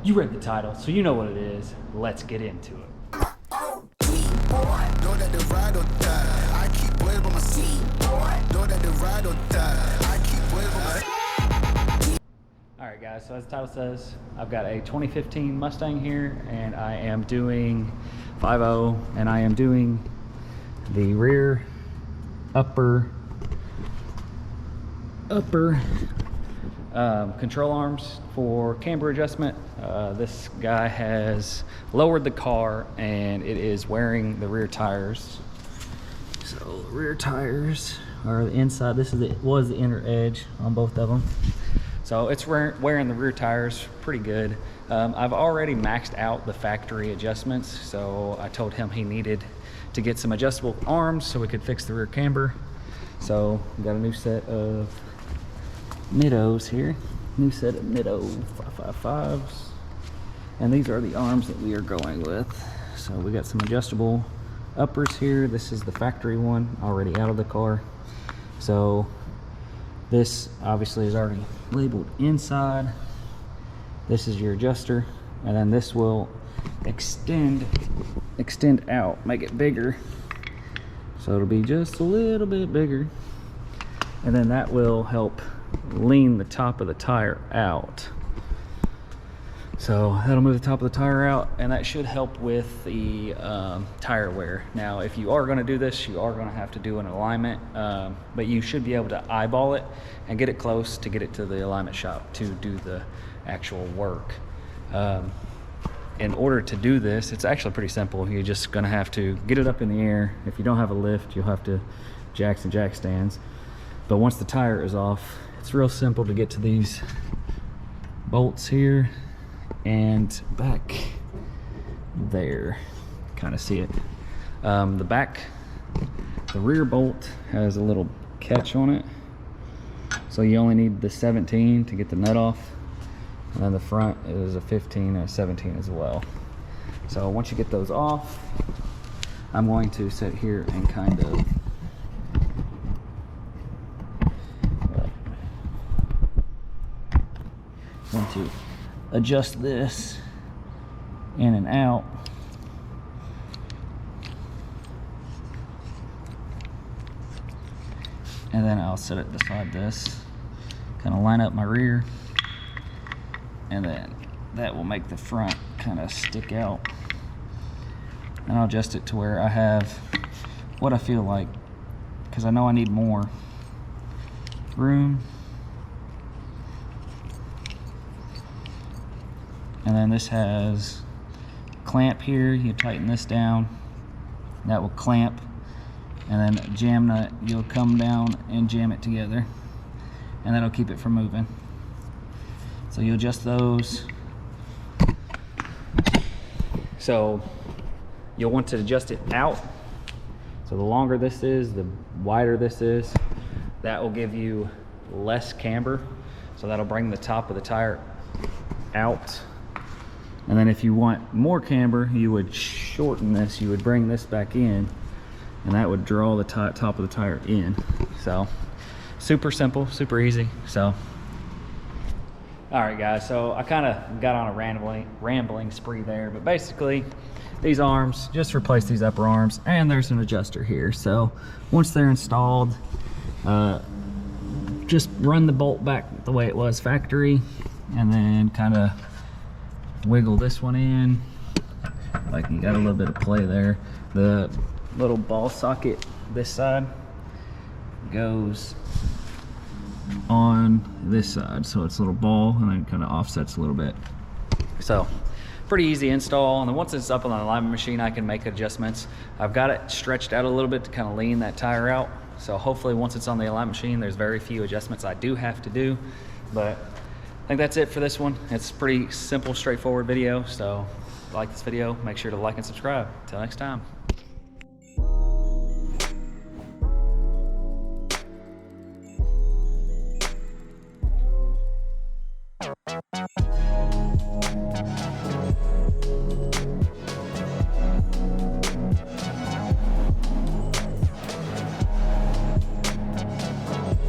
You read the title, so you know what it is. Let's get into it. Alright guys, so as the title says, I've got a 2015 Mustang here, and I am doing 5.0, and I am doing the rear upper control arms for camber adjustment. This guy has lowered the car and it is wearing the rear tires. So the rear tires are the inside. This is was the inner edge on both of them. So it's wearing the rear tires pretty good. I've already maxed out the factory adjustments, so I told him he needed to get some adjustable arms so we could fix the rear camber. So we got a new set of Middos here. New set of Middo 555s. And these are the arms that we are going with. So we got some adjustable uppers here. This is the factory one, already out of the car. So this obviously is already labeled inside. This is your adjuster, and then this will extend out, make it bigger. So it'll be just a little bit bigger. And then that will help lean the top of the tire out. So that'll move the top of the tire out, and that should help with the tire wear. Now, if you are going to do this, you are going to have to do an alignment, but you should be able to eyeball it and get it close to get it to the alignment shop to do the actual work. In order to do this, it's actually pretty simple. You're just going to have to get it up in the air. If you don't have a lift, you'll have to jack some jack stands. But once the tire is off, it's real simple to get to these bolts here and back there. Kind of see it. The rear bolt has a little catch on it, so you only need the 17 to get the nut off, and then the front is a 15 and a 17 as well. So once you get those off, I'm going to sit here and kind of want to adjust this in and out. And then I'll set it beside this, kind of line up my rear, and then that will make the front kind of stick out. And I'll adjust it to where I have what I feel like, because I know I need more room. And then this has a clamp here. You tighten this down, that will clamp, and then jam nut, you'll come down and jam it together, and that'll keep it from moving. So you adjust those. So you'll want to adjust it out. So the longer this is, the wider this is. That will give you less camber. So that'll bring the top of the tire out. And then if you want more camber, you would shorten this. You would bring this back in, and that would draw the top of the tire in. So super simple, super easy. So all right guys, so I kind of got on a rambling spree there, but basically these arms, just replace these upper arms, and there's an adjuster here. So once they're installed, just run the bolt back the way it was factory, and then kind of wiggle this one in, like you got a little bit of play there. The little ball socket this side goes on this side, so it's a little ball, and then kind of offsets a little bit. So pretty easy install, and then once it's up on the alignment machine, I can make adjustments. I've got it stretched out a little bit to kind of lean that tire out, so hopefully once it's on the alignment machine, there's very few adjustments I do have to do. But I think that's it for this one. It's a pretty simple, straightforward video. So if you like this video, make sure to like and subscribe. Until next time.